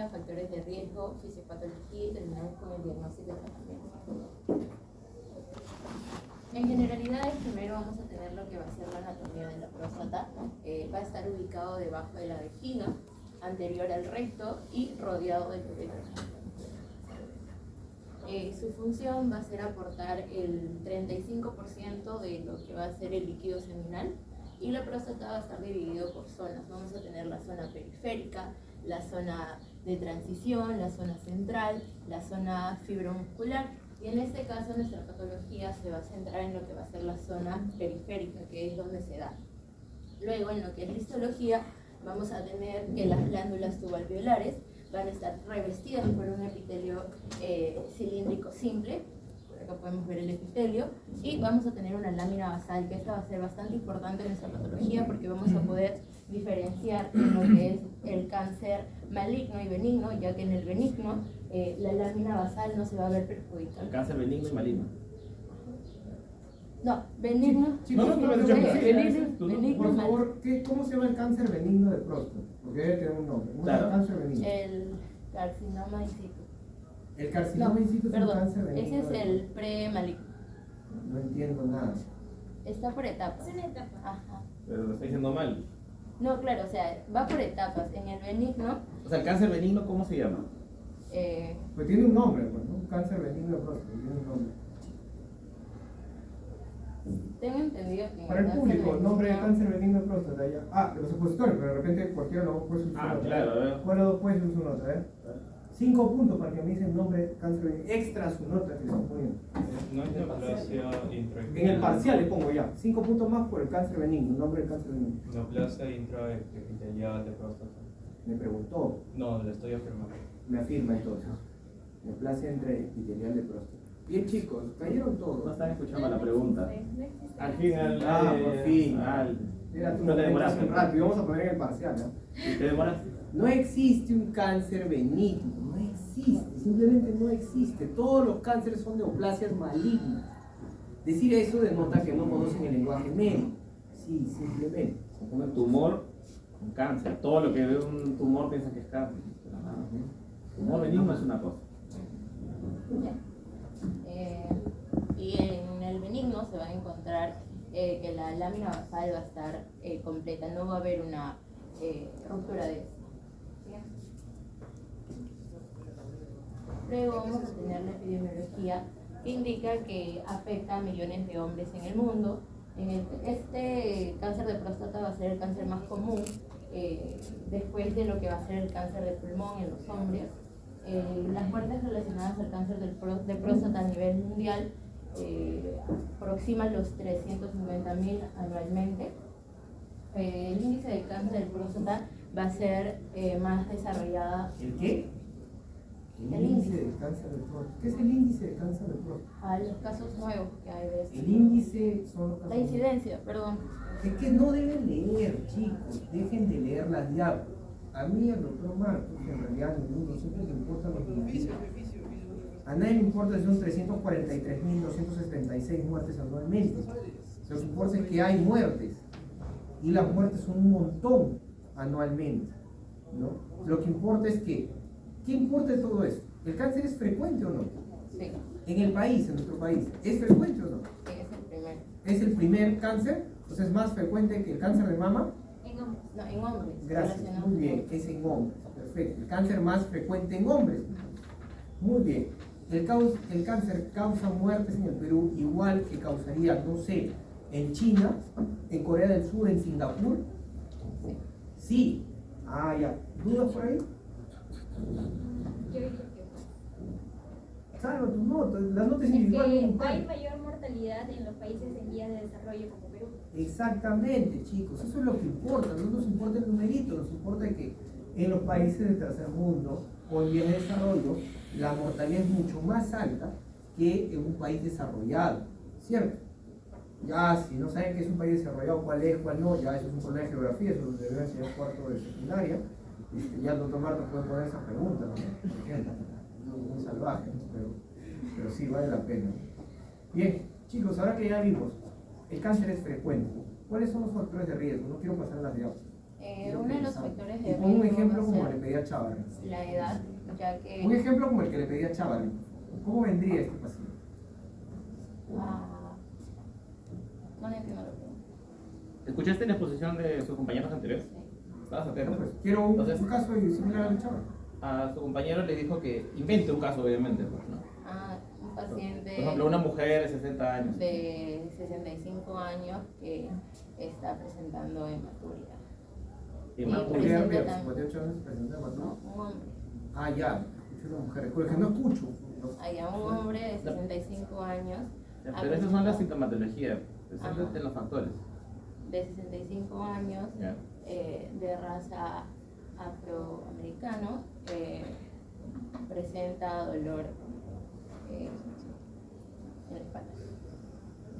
anatomía, factores de riesgo, fisiopatología y terminamos con el diagnóstico y tratamiento. En generalidades, primero vamos a tener lo que va a ser la anatomía de la próstata. Va a estar ubicado debajo de la vejiga, anterior al recto y rodeado del uréter. Su función va a ser aportar el 35% de lo que va a ser el líquido seminal, y la próstata va a estar dividido por zonas. Vamos a tener la zona periférica, la zona de transición, la zona central, la zona fibromuscular, y en este caso nuestra patología se va a centrar en lo que va a ser la zona periférica, que es donde se da. Luego, en lo que es la histología, vamos a tener que las glándulas tubalviolares van a estar revestidas por un epitelio cilíndrico simple. Por acá podemos ver el epitelio, y vamos a tener una lámina basal, que esta va a ser bastante importante en nuestra patología porque vamos a poder diferenciar en lo que es el cáncer maligno y benigno, ya que en el benigno la lámina basal no se va a ver perjudicada. El cáncer benigno y maligno. No, benigno. Por favor, ¿cómo se llama el cáncer benigno de próstata? Porque debe tener un nombre. ¿Cómo se llama el cáncer benigno? El carcinoma in situ. El carcinoma in situ es un cáncer benigno. Ese es el pre-maligno. No entiendo nada. Está por etapas. Es una etapa. Ajá. Pero lo está diciendo mal. No, claro, o sea, va por etapas. En el benigno. O sea, el cáncer benigno, ¿cómo se llama? Pues tiene un nombre, pues, ¿no? Un cáncer benigno de próstata, tiene un nombre. Tengo entendido que. Para el público, nombre de cáncer benigno de próstata. Ya. Ah, de los supositorios, pero de repente cualquiera de los dos puede usar otra. Claro, a ver. ¿Cuál de los dos puede usar otra, 5 puntos para que me dicen nombre de cáncer benigno. Extra su nota que le estoy poniendo. No es neoplasia intraepitelial. En el parcial le pongo ya. 5 puntos más por el cáncer benigno, nombre del cáncer benigno. Neoplasia intraepitelial de próstata. Me preguntó, No, le estoy afirmando. me afirma entonces. Neoplasia intraepitelial de próstata. Bien chicos, cayeron todos. No están escuchando la pregunta. No existe. Al final. Por fin. No Era tu te momento demoraste. hace un rato y vamos a poner en el parcial, ¿no? ¿Y te demoras? No existe un cáncer benigno, no existe, simplemente no existe. Todos los cánceres son neoplasias malignas. Decir eso denota que no conocen el lenguaje médico. Sí, simplemente. Un tumor, un cáncer. Todo lo que ve un tumor piensa que es cáncer. Tumor benigno es una cosa. Ya. Y en el benigno se va a encontrar que la lámina basal va a estar completa, no va a haber una ruptura de esto. ¿Bien? Luego vamos a tener la epidemiología, que indica que afecta a millones de hombres en el mundo. Este cáncer de próstata va a ser el cáncer más común, después de lo que va a ser el cáncer de pulmón en los hombres. Las muertes relacionadas al cáncer de próstata a nivel mundial aproximan los 350.000 anualmente. El índice de cáncer de próstata va a ser más desarrollada. ¿El qué? El índice de cáncer de próstata. ¿Qué es el índice de cáncer de próstata? A los casos nuevos que hay de esto. El índice son los casos. La incidencia, perdón. Es que no deben leer, chicos, dejen de leer las diapos. A mí, al doctor Marcos, que en realidad nosotros le importan los beneficios. A nadie le importa si son 343.276 muertes anualmente. Lo que importa es que hay muertes. Y las muertes son un montón anualmente, ¿no? Lo que importa es que, ¿qué importa de todo eso? ¿El cáncer es frecuente o no? Sí, En el país, en nuestro país, ¿es frecuente o no? es el primero. ¿Es el primer cáncer? O sea, ¿es más frecuente que el cáncer de mama? En hombres. No, en hombres. Gracias, relacionado muy con bien, hombres. es en hombres, perfecto. El cáncer más frecuente en hombres. Muy bien. El cáncer causa muertes en el Perú igual que causaría, no sé, en China, en Corea del Sur, en Singapur. Sí. Sí. Ah, ya. ¿Dudas por ahí? Yo dije que Salva tus notas, las notas es individuales no que importan. hay mayor mortalidad en los países en vías de desarrollo como Perú. Exactamente, chicos, eso es lo que importa, no nos importa el numerito, nos importa que en los países del tercer mundo o en vías de desarrollo la mortalidad es mucho más alta que en un país desarrollado, ¿cierto? Ya, si no saben qué es un país desarrollado, cuál es, cuál no, ya eso es un problema de geografía, eso lo deben enseñar en cuarto de secundaria. Ya el doctor Marta puede poner esa pregunta, ¿no? Muy salvaje, ¿no? Pero sí vale la pena. Bien, chicos, ahora que ya vimos, el cáncer es frecuente. ¿Cuáles son los factores de riesgo? No quiero pasar las diapositivas. Uno de los factores de Y pongo un riesgo ejemplo va a como ser- le pedí al a Chávarri. La edad, ya que... Un ejemplo como el que le pedí a Chávarri. ¿Cómo vendría este paciente? Ah, no le entiendo lo que... ¿Escuchaste la exposición de sus compañeros anteriores? ¿Estabas No, atento? pues, quiero un Entonces- caso similar al de Chávarri. A su compañero le dijo que invente un caso, obviamente, pues, ¿no? Un Por paciente ejemplo, una mujer de 60 años. de 65 años que está presentando hematuria. Hematuria. Mujer de presenta 58 años presenta No, hematoma. un hombre. Ah, ya. Escucho una mujer. Porque no escucho. Hay un hombre de 65 años Ya, pero esas son las sintomatologías. Céntrate en los factores. de 65 años Ya. de raza afroamericano presenta dolor en la espalda.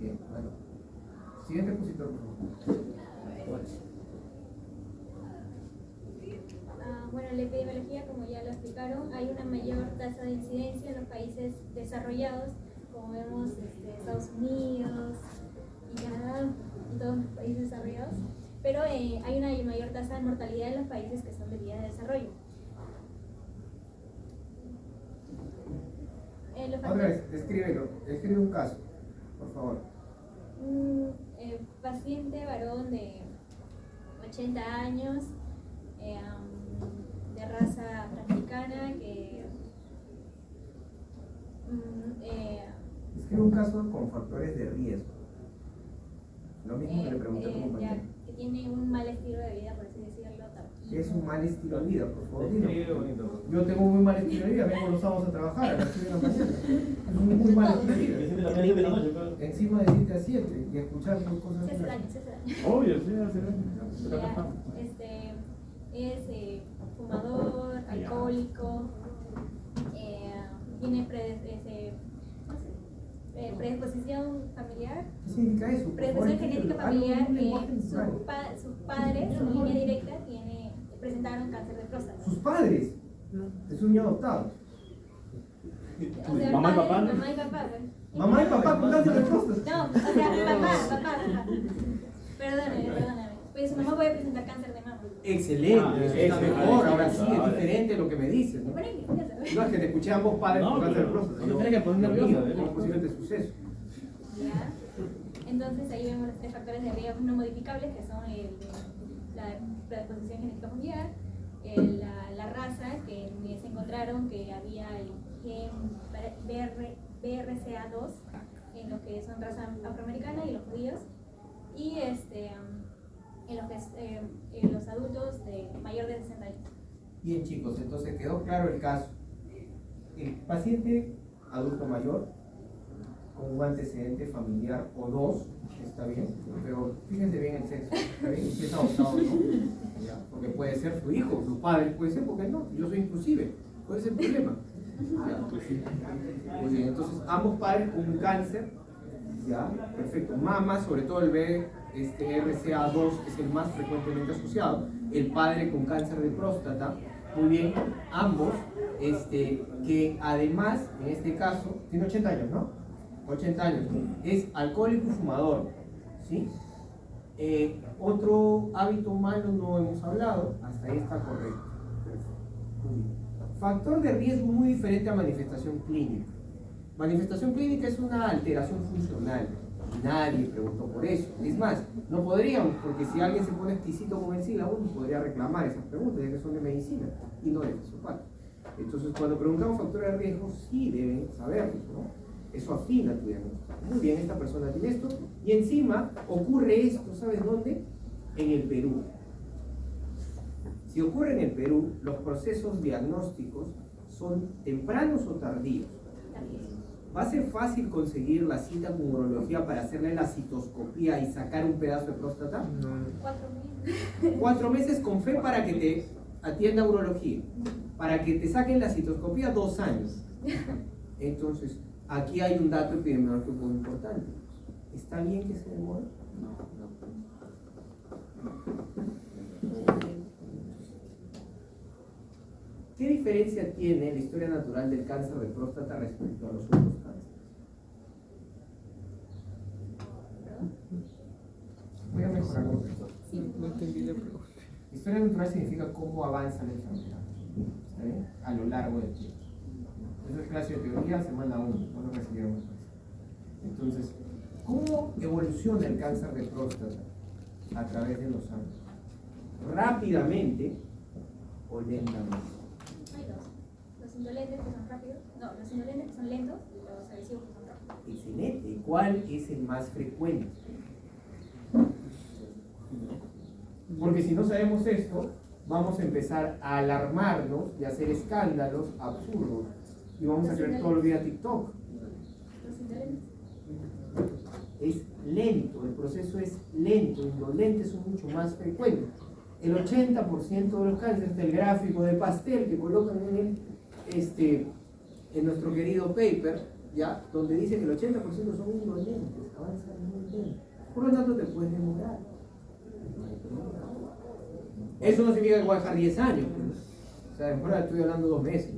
Bien, bueno. Siguiente expositor, por favor. Bueno, la epidemiología, como ya lo explicaron, hay una mayor tasa de incidencia en los países desarrollados, como vemos Estados Unidos y Canadá y todos los países desarrollados, pero hay una mayor tasa de mortalidad en los países que son de vías de desarrollo. Otra vez, descríbelo. Describe un caso, por favor. Un paciente varón de 80 años, de raza afroamericana, que Describe un caso con factores de riesgo. Lo mismo que le pregunté a tu compañero. que tiene un mal estilo de vida, por así decirlo. ¿Qué es un mal estilo de vida, por favor? Dilo. Describe bonito. Yo tengo un muy mal estilo de vida, vengo los sábados a trabajar a las 7 de la mañana. Es un muy mal estilo de vida. Encima de 7 a 7 y escuchar cosas Se hace daño, así. se hace daño. Obvio, sí, hace Ya, es fumador, alcohólico, tiene predisposición familiar, ¿Qué significa eso? Por favor, predisposición genética explíquelo. familiar, Algo en un que lenguaje necesario. sus padres, su línea directa, presentaron cáncer de próstata. Sus padres. Es un niño adoptado. O sea, Mamá y padres, papá, ¿no? mamá y papá, pues. Mamá y papá con cáncer de próstata. No, o sea, papá. Perdóname. Pues su mamá puede presentar cáncer de mama. Excelente, Ah, eso está excelente. mejor. Ahora sí, es Vale. diferente lo que me dices. Me ¿no? parece que es No, es que te escuché a ambos padres No, con cáncer de pero próstata. no te tienes que poner nervioso, ¿eh? ¿Cómo es posible este suceso? ¿Ya? Entonces ahí vemos los 3 factores de riesgo no modificables, que son la predisposición genética familiar, la raza, que se encontraron que había el gen BRCA2 en lo que son raza afroamericana y los judíos, y en lo que es los adultos de mayor de 60 años. Bien, chicos, entonces quedó claro el caso. El paciente adulto mayor con un antecedente familiar o dos, está bien, pero fíjense bien el sexo, ¿está bien? Y si es adoptado o no, ¿ya? Porque puede ser su hijo, su padre, puede ser, porque no, yo soy inclusive, ¿cuál es el problema? Muy bien, entonces ambos padres con un cáncer, ya, perfecto. Mama, sobre todo el BRCA2 es el más frecuentemente asociado, el padre con cáncer de próstata, muy bien, ambos, que además, en este caso, tiene 80 años, ¿no? 80 años, es alcohólico y fumador, ¿sí? Otro hábito malo no hemos hablado, hasta ahí está correcto. Muy bien. Factor de riesgo muy diferente a manifestación clínica. Manifestación clínica es una alteración funcional. Nadie preguntó por eso. Es más, no podríamos, porque si alguien se pone exquisito con el sílabo, no podría reclamar esas preguntas, ya que son de medicina y no de fisiopatia. Entonces, cuando preguntamos factores de riesgo, sí deben saberlo, ¿no? Eso afina tu diagnóstico. Muy bien, esta persona tiene esto, y encima ocurre esto, ¿sabes dónde? En el Perú. Si ocurre en el Perú, los procesos diagnósticos son tempranos o tardíos. ¿Va a ser fácil conseguir la cita con urología para hacerle la citoscopía y sacar un pedazo de próstata? 4 meses. 4 meses con fe para que te atienda urología. Para que te saquen la citoscopía, 2 años. Entonces, aquí hay un dato epidemiológico muy importante. ¿Está bien que se demore? ¿Qué diferencia tiene la historia natural del cáncer de próstata respecto a los otros cánceres? Voy a mejorar. No entendí la pregunta. Historia natural significa cómo avanza la enfermedad. ¿Está bien? A lo largo del tiempo. Esa es clase de teoría, semana 1, no lo recibieron después. Entonces, ¿cómo evoluciona el cáncer de próstata a través de los años? ¿Rápidamente o lentamente? Hay dos. Los indolentes que son rápidos, no, los indolentes que son lentos y los agresivos que son rápidos. Excelente. ¿Cuál es el más frecuente? Porque si no sabemos esto, vamos a empezar a alarmarnos y a hacer escándalos absurdos. Y vamos a creer todo el día TikTok. Los indolentes. Es lento, el proceso es lento, indolentes son mucho más frecuentes. El 80% de los cánceres del gráfico de pastel que colocan en nuestro querido paper, ¿ya? Donde dice que el 80% son indolentes, avanzan muy lento. Por lo tanto, te puedes demorar. Eso no significa que voy a dejar 10 años. O sea, ahora estoy hablando 2 meses.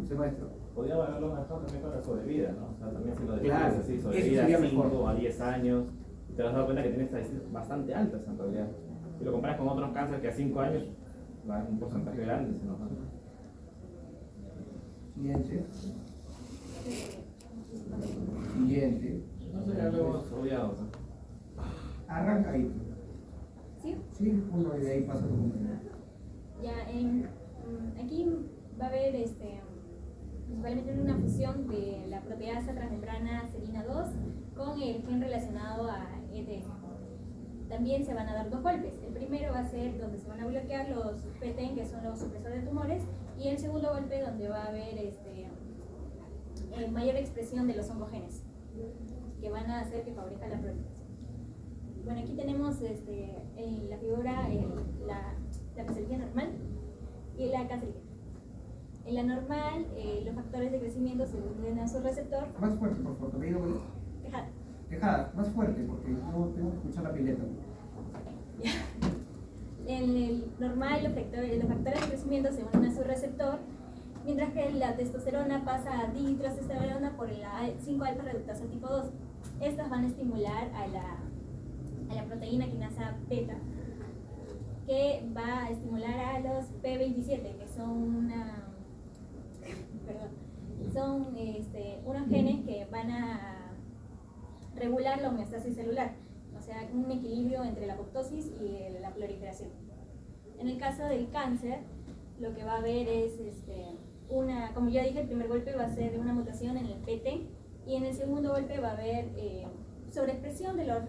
¿Sí, maestro? Podría valorarlo mejor también con la sobrevida, ¿no? O sea, también si lo Claro, divides así, eso sobrevida sería 5 mejor. a 10 años, y te vas a dar cuenta que tienes estadísticas bastante altas en realidad. Si lo comparas con otros cánceres que a 5 años, va un porcentaje grande se nos da. Siguiente. Siguiente. No sé, ya lo hemos obviado. ¿No? Arranca ahí. ¿Sí? Sí, uno y de ahí pasa tu compañero. Ya, aquí va a haber principalmente una fusión de la proteasa transmembrana serina 2 con el gen relacionado a ETS. También se van a dar 2 golpes. El primero va a ser donde se van a bloquear los PTEN, que son los supresores de tumores, y el segundo golpe donde va a haber mayor expresión de los oncogenes, que van a hacer que favorezca la proliferación. Bueno, aquí tenemos en la figura la cancerígena normal y la cancerígena. En la normal, los factores de crecimiento se unen a su receptor. Más fuerte, por favor, te digo. Dejad. Dejada, más fuerte, porque no tengo que escuchar la pileta. En el normal, los factores de crecimiento se unen a su receptor, mientras que la testosterona pasa a dihidrotestosterona por la 5-alfa reductasa tipo 2. Estas van a estimular a la proteína quinasa beta, que va a estimular a los P27, que son unos genes que van a regular la homeostasis celular, o sea, un equilibrio entre la apoptosis y la proliferación. En el caso del cáncer, lo que va a haber es como ya dije, el primer golpe va a ser una mutación en el PT, y en el segundo golpe va a haber sobreexpresión de los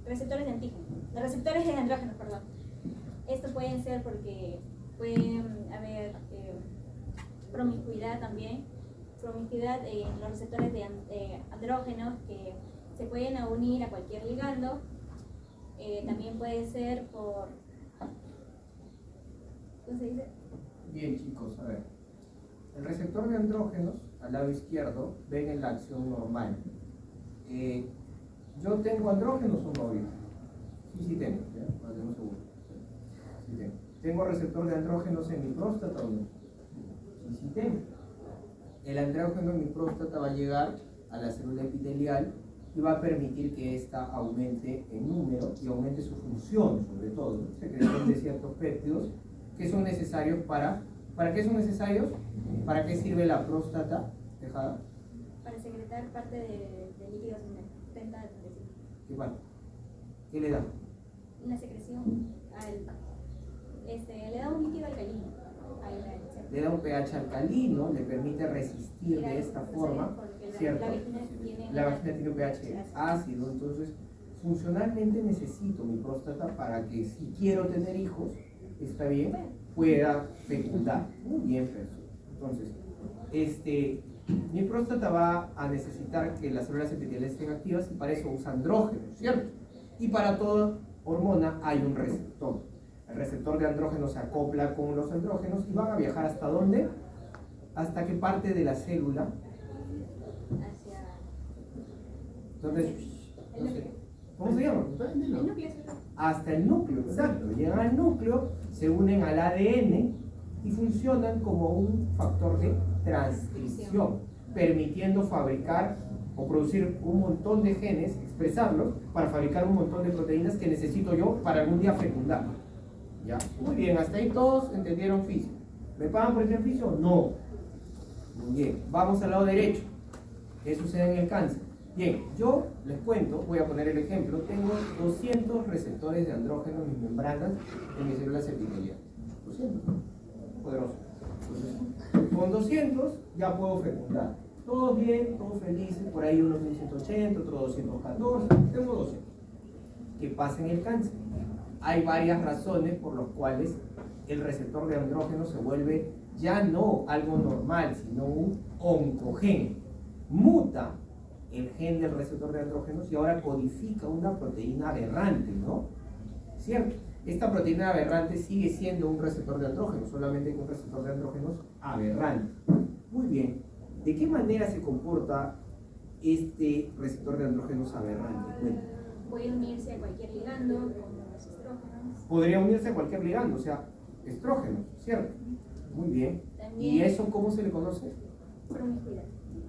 receptores de antígenos, los receptores de andrógenos, perdón. Esto pueden ser porque pueden haber promiscuidad también, promiscuidad en los receptores de andrógenos que se pueden unir a cualquier ligando. También puede ser por, ¿cómo se dice? Bien, chicos, a ver. El receptor de andrógenos, al lado izquierdo, ven en la acción normal. ¿Yo tengo andrógenos o no? Sí tengo, ¿ya? Para tener seguro. Sí tengo. ¿Tengo receptor de andrógenos en mi próstata o no? Sí tengo. El andrógeno en mi próstata va a llegar a la célula epitelial y va a permitir que ésta aumente en número y aumente su función, sobre todo, secreción de ciertos péptidos que son necesarios ¿para qué son necesarios? ¿Para qué sirve la próstata dejada? Para secretar parte del líquido seminal, 30 al 35. ¿Qué parte? ¿Qué le da? La secreción le da un líquido alcalino Le da un pH alcalino, le permite resistir de esta forma, ¿cierto? La vagina tiene un pH ácido, entonces funcionalmente necesito mi próstata para que si quiero tener hijos, está bien, pueda fecundar. Muy bien, perfecto. Entonces, mi próstata va a necesitar que las células epiteliales estén activas y para eso usa andrógenos, ¿cierto? Y para toda hormona hay un receptor. El receptor de andrógenos se acopla con los andrógenos y van a viajar ¿hasta dónde? Hasta qué parte de la célula. Entonces, no sé, ¿cómo se llama? El núcleo. Hasta el núcleo, exacto. Llegan al núcleo, se unen al ADN y funcionan como un factor de transcripción, permitiendo fabricar o producir un montón de genes, expresarlos para fabricar un montón de proteínas que necesito yo para algún día fecundar. ¿Ya? Muy bien, hasta ahí todos entendieron física. ¿Me pagan por este servicio? No. Muy bien, vamos al lado derecho. ¿Qué sucede en el cáncer? Bien, yo les cuento, voy a poner el ejemplo, tengo 200 receptores de andrógeno en mis membranas, en mis células epiteliales. 200, poderoso. Entonces, con 200 ya puedo fecundar. Todos bien, todos felices, por ahí unos 1180, otros 214, tengo 200. ¿Qué pasa en el cáncer? Hay varias razones por las cuales el receptor de andrógeno se vuelve ya no algo normal, sino un oncogeno. Muta el gen del receptor de andrógenos y ahora codifica una proteína aberrante, ¿no? ¿Cierto? Esta proteína aberrante sigue siendo un receptor de andrógenos, solamente que un receptor de andrógenos aberrante. Muy bien. ¿De qué manera se comporta este receptor de andrógenos aberrante? Bueno, Puede unirse a cualquier ligando con los estrógenos. podría unirse a cualquier ligando, o sea, estrógenos, ¿cierto? Muy bien. También ¿Y eso cómo se le conoce? promiscuidad.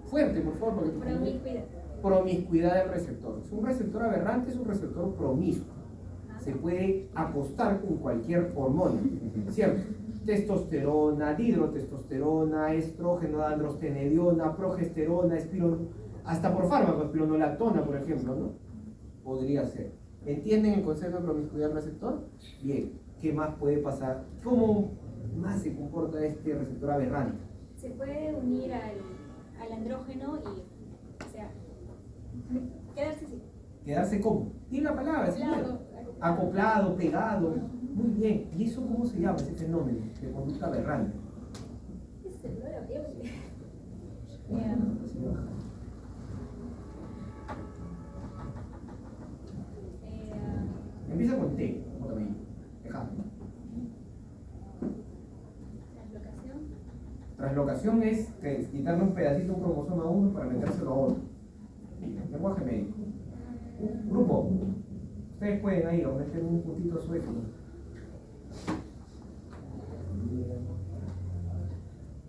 Fuerte, por favor, porque Promiscuidad. promiscuidad del receptor. Es un receptor aberrante, es un receptor promiscuo. Se puede acostar con cualquier hormona, ¿cierto? Testosterona, dihidrotestosterona, estrógeno, androstenediona, progesterona, hasta por fármaco, espironolactona, por ejemplo, ¿no? Podría ser. ¿Entienden el concepto de promiscuidad del receptor? Bien, ¿qué más puede pasar? ¿Cómo más se comporta este receptor aberrante? Se puede unir al andrógeno y, o sea, quedarse así. ¿Quedarse cómo? Tiene la palabra, ¿sí? Claro, Acoplado, pegado. Muy bien. ¿Y eso cómo se llama, ese fenómeno de conducta aberrante? es el dolor, Empieza con T, como también. Dejá. Translocación. Translocación es quitarle un pedacito, un cromosoma a uno para metérselo a otro. Lenguaje médico. Grupo. Ustedes pueden ahí meter un puntito sueco.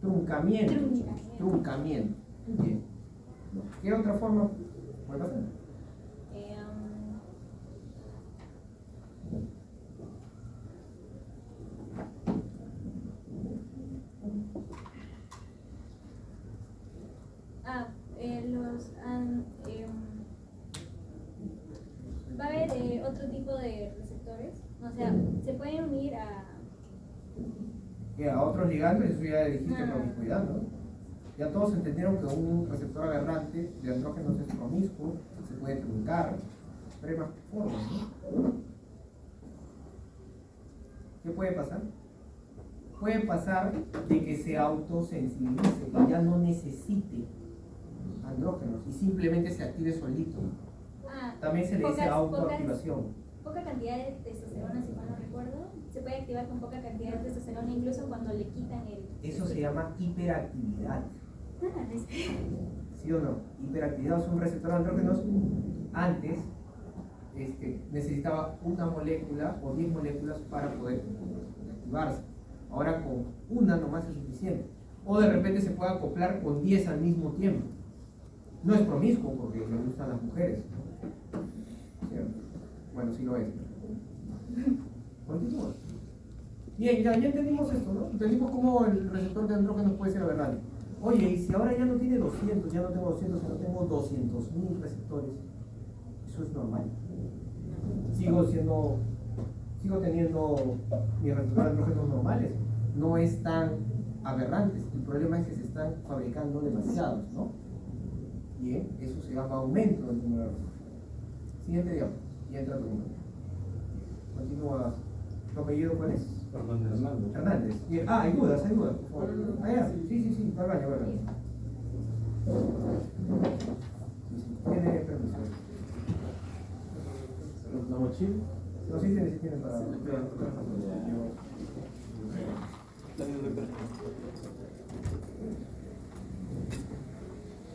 Truncamiento. Truncamiento. Bien. ¿Qué otra forma puede pasar? Va a haber otro tipo de receptores, o sea, se pueden unir a... A otros ligandos, eso ya dijiste Ah. promiscuidad, ¿no? Ya todos entendieron que un receptor aberrante de andrógenos es promiscuo, se puede truncar, pero hay más formas, ¿no? ¿Qué puede pasar? Puede pasar de que se autosensibilice, que ya no necesite andrógenos y simplemente se active solito. También se le dice autoactivación. Poca cantidad de testosterona, si mal no recuerdo, se puede activar con poca cantidad de testosterona incluso cuando le quitan el... Eso se llama hiperactividad. es- ¿Sí o no? Hiperactividad es un receptor de andrógenos. Antes necesitaba una molécula o 10 moléculas para poder activarse. Ahora con una nomás es suficiente. O de repente se puede acoplar con 10 al mismo tiempo. No es promiscuo porque le gustan las mujeres, ¿no? ¿Cierto? Bueno, sí lo es. Continúa. Bien, ya entendimos esto, ¿no? Entendimos cómo el receptor de andrógenos puede ser aberrante. Oye, y si ahora ya no tiene 200, ya no tengo 200, sino tengo 200.000 receptores, ¿eso es normal? Sigo teniendo mis receptores de andrógenos normales, no están aberrantes. El problema es que se están fabricando demasiados, ¿no? Bien, eso se llama aumento del número de receptores. Siguiente diapo, y entra tu número. Continúa. ¿Tu apellido cuál es? Hernández. Hernández. Bien. Hay dudas, por favor. Sí, va al baño, va al baño. Sí, tiene permiso. ¿La mochila? No, sí tiene para...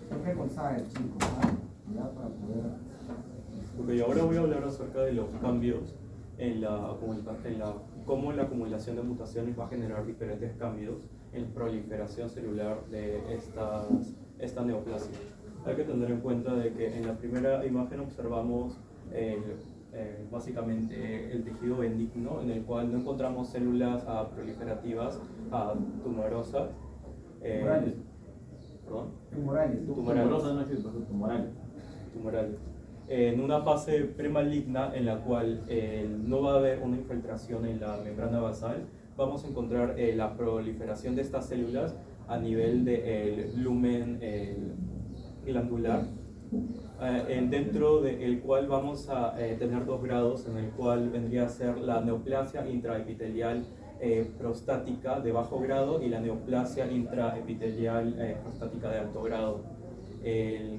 Siempre con saber, chicos, ¿vale? Ya para poder... Ok, ahora voy a hablar acerca de los cambios cómo la acumulación de mutaciones va a generar diferentes cambios en la proliferación celular de esta neoplasia. Hay que tener en cuenta de que en la primera imagen observamos básicamente el tejido benigno, en el cual no encontramos células proliferativas tumorosas. Tumorales. Perdón. Tumorales. Tumorosa no existe, pues, tumoral. Tumorales. En una fase premaligna en la cual no va a haber una infiltración en la membrana basal, vamos a encontrar la proliferación de estas células a nivel del lumen glandular, dentro del cual vamos a tener 2 grados, en el cual vendría a ser la neoplasia intraepitelial prostática de bajo grado y la neoplasia intraepitelial prostática de alto grado.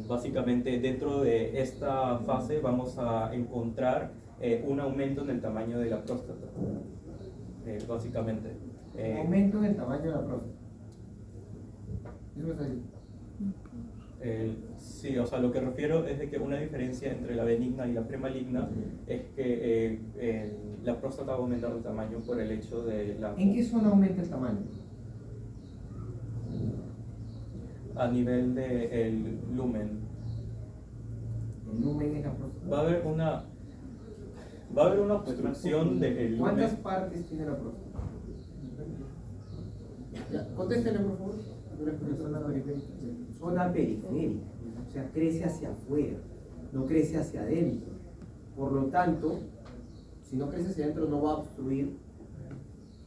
Básicamente dentro de esta fase vamos a encontrar un aumento en el tamaño de la próstata, básicamente. Aumento en el tamaño de la próstata. Eso me está diciendo. Sí, o sea, lo que refiero es de que una diferencia entre la benigna y la premaligna es que la próstata va a aumentar de tamaño por el hecho de la... ¿En qué zona aumenta el tamaño? A nivel del lumen. El lumen es la próstata. Va a haber una obstrucción del ¿Cuántas lumen. partes tiene la próstata? Ya, contéstele, por favor. Zona periférica. Zona periférica. O sea, crece hacia afuera, no crece hacia adentro. Por lo tanto, si no crece hacia adentro, no va a obstruir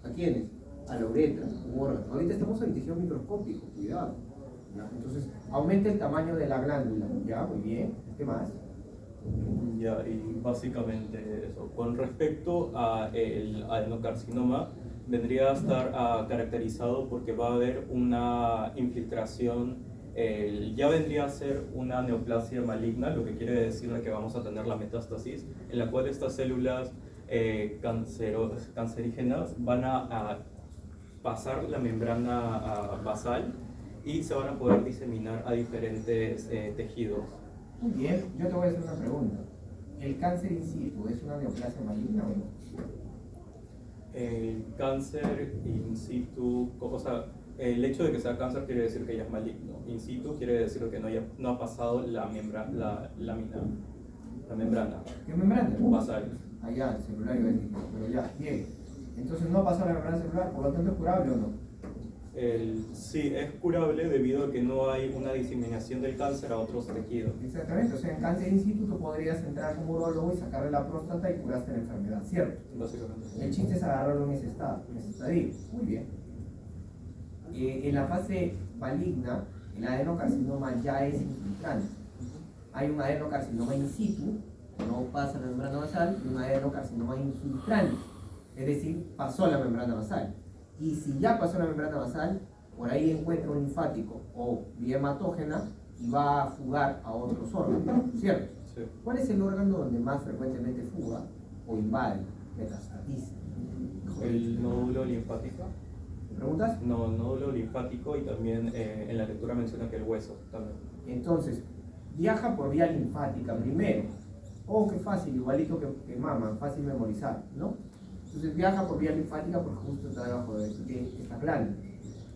¿a quiénes? A la uretra, un órgano. Ahorita estamos en tejido microscópico, cuidado. ¿Ya? Entonces, aumenta el tamaño de la glándula. Ya, muy bien. ¿Qué más? Ya, y básicamente eso. Con respecto al adenocarcinoma, vendría a estar caracterizado porque va a haber una infiltración, ya vendría a ser una neoplasia maligna, lo que quiere decir que vamos a tener la metástasis, en la cual estas células cancerígenas van a pasar la membrana basal y se van a poder diseminar a diferentes tejidos. Muy bien, yo te voy a hacer una pregunta. ¿El cáncer in situ es una neoplasia maligna o no? El cáncer in situ, o sea, el hecho de que sea cáncer quiere decir que ya es maligno. In situ quiere decir que no ha pasado la membrana ¿Qué membrana? basal. Allá, el celular iba a decir, pero ya, bien. Entonces no pasó la membrana celular, por lo tanto es curable o no. Sí, es curable debido a que no hay una diseminación del cáncer a otros tejidos. Exactamente, o sea, en cáncer in situ tú podrías entrar como urólogo y sacarle la próstata y curaste la enfermedad, ¿cierto? Básicamente. El chiste es agarrarlo en ese estado, en ese estadio. Muy bien. En la fase maligna, el adenocarcinoma ya es infiltrante. Hay un adenocarcinoma in situ, que no pasa la membrana basal, y un adenocarcinoma infiltrante, es decir, pasó la membrana basal. Y si ya pasó la membrana basal, por ahí encuentra un linfático o vía hematógena y va a fugar a otros órganos, ¿cierto? Sí. ¿Cuál es el órgano donde más frecuentemente fuga o invade, metastatiza? El nódulo linfático. ¿Me preguntas? No, el nódulo linfático y también en la lectura menciona que el hueso también. Entonces, viaja por vía linfática primero. Oh, qué fácil, igualito que mama, fácil memorizar, ¿no? Entonces viaja por vía linfática porque justo está debajo de esta glándula.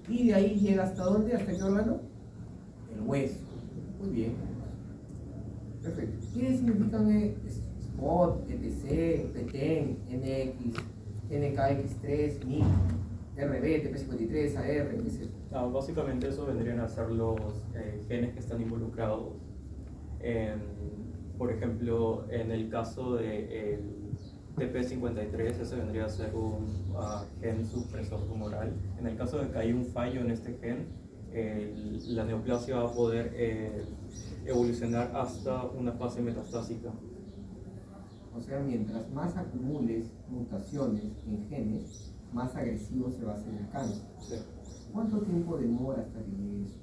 Y de ahí llega hasta dónde, hasta qué órgano? El hueso. Muy bien. Perfecto. ¿Qué significan SPOT, ETC, PTEN, NX, NKX3, MIC, RB, TP53, AR, etc.? Básicamente eso vendrían a ser los genes que están involucrados. Por ejemplo, en el caso del TP53, ese vendría a ser un gen supresor tumoral. En el caso de que hay un fallo en este gen, la neoplasia va a poder evolucionar hasta una fase metastásica. O sea, mientras más acumules mutaciones en genes, más agresivo se va a hacer el cáncer. Sí. ¿Cuánto tiempo demora hasta que llegue eso?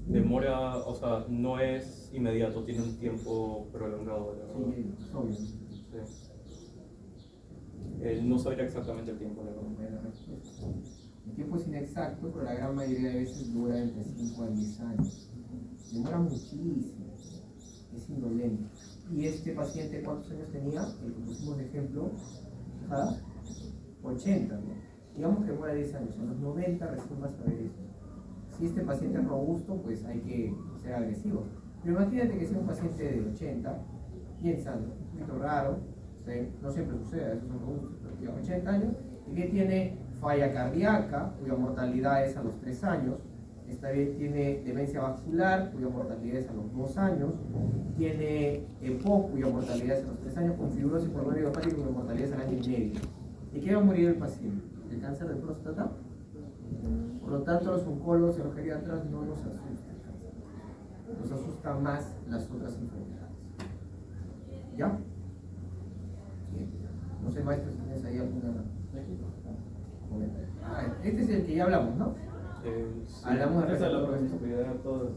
Demora, o sea, no es inmediato, tiene un tiempo prolongado. Sí, es obvio. Sí. No sabría exactamente el tiempo, la verdad. Buena respuesta. El tiempo es inexacto, pero la gran mayoría de veces dura entre 5 a 10 años. Demora muchísimo, es indolente. ¿Y este paciente cuántos años tenía? El que pusimos de ejemplo, 80, ¿no? Digamos que demora 10 años, a los 90 recién vas a ver eso. Si este paciente es robusto, pues hay que ser agresivo. Pero imagínate que sea un paciente de 80, bien sano, un poquito raro, ¿sí? No siempre sucede, eso son muchos, pero digamos 80 años, y que tiene falla cardíaca, cuya mortalidad es a los 3 años, esta vez tiene demencia vascular, cuya mortalidad es a los 2 años, tiene EPOC, cuya mortalidad es a los 3 años, con fibrosis pulmonar idiopática, cuya mortalidad es al año y medio. ¿De qué va a morir el paciente? ¿De cáncer de próstata? Por lo tanto, a los oncólogos y a los geriatras no nos asusta el cáncer. Nos asusta más las otras enfermedades. ¿Ya? Bien. No sé, maestro, si tienes ahí alguna comentario. Este es el que ya hablamos, ¿no? Sí. Hablamos de Eso es lo que reserva, cuidar todo.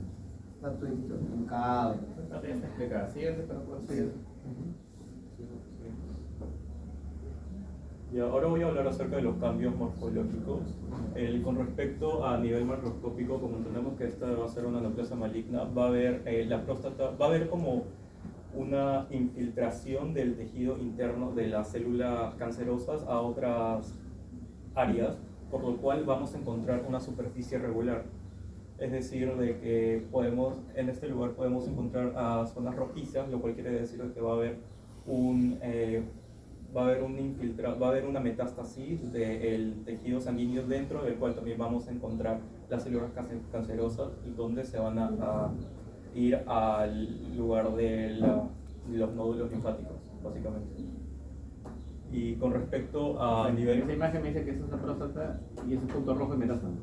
está todo truncado. Esta parte ya está explicada. Siguiente, pero por seguir. Y ahora voy a hablar acerca de los cambios morfológicos. Con respecto a nivel macroscópico, como entendemos que esta va a ser una neoplasia maligna, va a haber la próstata, va a haber como una infiltración del tejido interno de las células cancerosas a otras áreas, por lo cual vamos a encontrar una superficie regular. Es decir, de que podemos, en este lugar podemos encontrar zonas rojizas, lo cual quiere decir que va a haber va a haber una metástasis del tejido sanguíneo dentro del cual también vamos a encontrar las células cancerosas y donde se van a ir al lugar de los nódulos linfáticos, básicamente. Y con respecto a nivel... Esa imagen me dice que es una próstata y es un punto rojo y metástasis.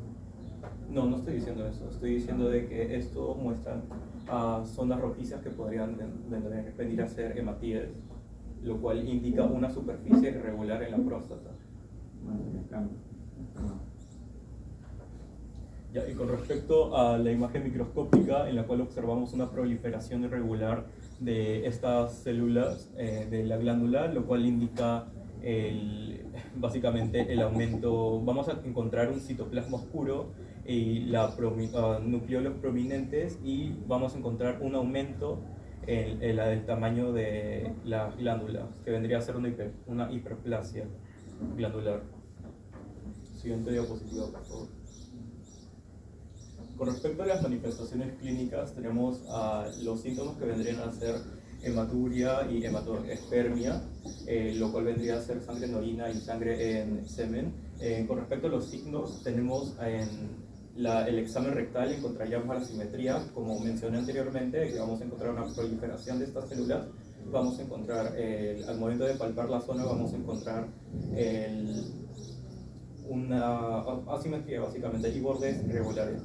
No, no estoy diciendo eso. Estoy diciendo de que esto muestra zonas rojizas que podrían venir a ser hematíes, lo cual indica una superficie irregular en la próstata. Ya, y con respecto a la imagen microscópica, en la cual observamos una proliferación irregular de estas células de la glándula, lo cual indica básicamente el aumento. Vamos a encontrar un citoplasma oscuro y nucleolos prominentes, y vamos a encontrar un aumento en el tamaño de las glándulas, que vendría a ser una hiperplasia glandular. Siguiente diapositiva, por favor. Con respecto a las manifestaciones clínicas, tenemos los síntomas que vendrían a ser hematuria y hematoespermia, lo cual vendría a ser sangre en orina y sangre en semen. Con respecto a los signos, tenemos el examen rectal, encontraríamos la simetría, como mencioné anteriormente, que vamos a encontrar una proliferación de estas células. Vamos a encontrar, al momento de palpar la zona, vamos a encontrar una asimetría básicamente y bordes irregulares.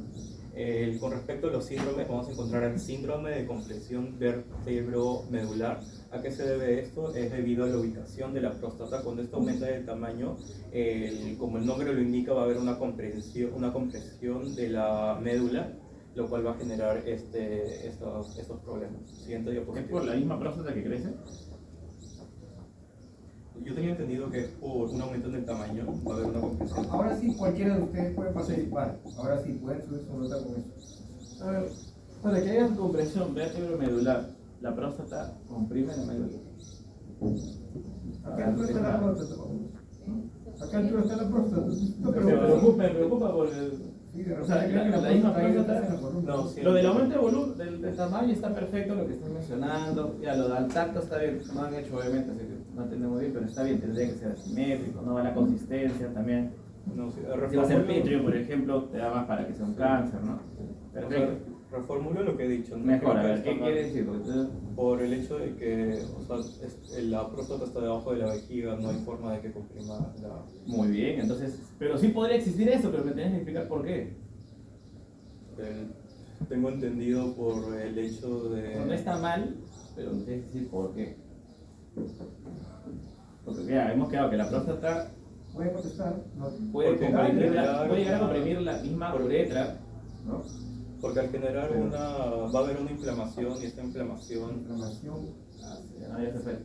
Con respecto a los síndromes, vamos a encontrar el síndrome de compresión vertebromedular. ¿A qué se debe esto? Es debido a la ubicación de la próstata. Cuando esto aumenta de tamaño, como el nombre lo indica, va a haber una compresión de la médula, lo cual va a generar estos problemas. Siguiente diapositiva. ¿Es por la misma próstata que crece? Yo tenía entendido que es por un aumento en el tamaño, va a haber una compresión. Ahora sí, cualquiera de ustedes puede participar. Ahora sí, pueden subir su nota con eso. A ver, para que haya compresión vértebro-medular, la próstata comprime la médula. Acá altura está la próstata. Acá altura está la próstata. Me preocupa por el... O sea, la misma próstata. No, sí. Lo del aumento de volumen, del tamaño está perfecto, lo que estás mencionando. Ya, lo del tacto está bien. No han hecho, obviamente, así que no entendemos bien, pero está bien, tendría que ser asimétrico, ¿no? La consistencia también. No, sí, Si va a ser pétreo, por ejemplo, te da más para que sea un cáncer, ¿no? Perfecto. Reformulo lo que he dicho. ¿no? Mejor, a Creo ver, que ¿qué está quiere mal. decir? Porque Por el hecho de que la próstata está debajo de la vejiga, no hay forma de que comprima la... muy bien, entonces, pero sí podría existir eso, pero me tenés que explicar por qué. Tengo entendido por el hecho de... No está mal, pero me tienes que decir por qué. Porque ya, hemos quedado que la próstata Puede contestar. No. puede Porque puede llegar a comprimir la misma uretra, ¿no? Porque al generar va a haber una inflamación, y esta inflamación... Inflamación. No, ya se fue.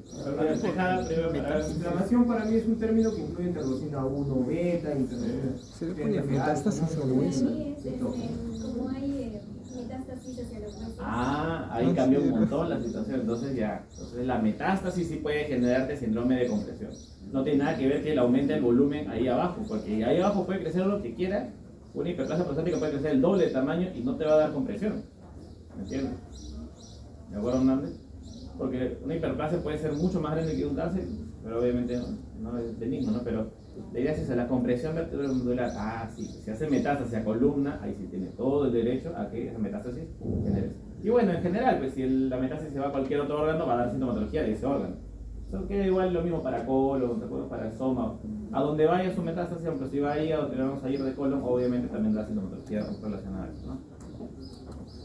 Inflamación para mí es un término que incluye interleucina 1 beta, interleucina. Se le pone metástasis al hueso. Sí, como hay metástasis hacia los huesos. Ahí cambió un montón la situación, entonces ya. Entonces la metástasis sí puede generarte síndrome de compresión. No tiene nada que ver que el aumento del volumen ahí abajo, porque ahí abajo puede crecer lo que quiera, una hiperplasia prostática puede crecer el doble de tamaño y no te va a dar compresión. ¿Me entiendes? ¿De acuerdo, Hernández? Porque una hiperplasia puede ser mucho más grande que un cáncer, pero obviamente no es benigno, ¿no? Pero la idea es esa, la compresión vertebromedular. Ah, sí, si hace metástasis a columna, ahí sí tiene todo el derecho a que esa metástasis genere eso. Y bueno, en general, pues si la metástasis se va a cualquier otro órgano, va a dar sintomatología de ese órgano. Eso queda igual lo mismo para colon, para el estómago. A donde vaya su metástasis, aunque si va ahí a donde vamos a ir de colon, obviamente también da sintomatología relacionada a eso, ¿no?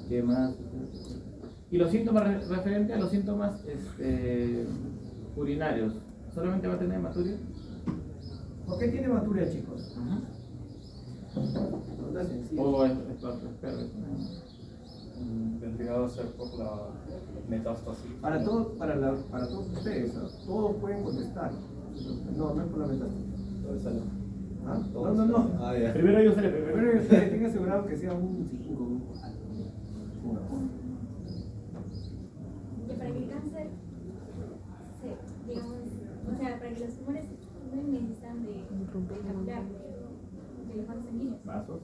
¿Qué más? Y los síntomas referentes a los síntomas urinarios, ¿solamente va a tener hematuria? ¿Por qué tiene hematuria, chicos? Pregunta sencilla. O es Vendría a ser por la metástasis. Para todos ustedes, ¿no? Todos pueden contestar. No es por la metástasis. ¿Ah? No. Ah, ya. Primero yo sé, Pero ustedes tengan asegurado que sea un 5, un 4. Y para que el cáncer, digamos, o sea, para que los tumores no necesitan de capturar de los vasos sanguíneos. vasos.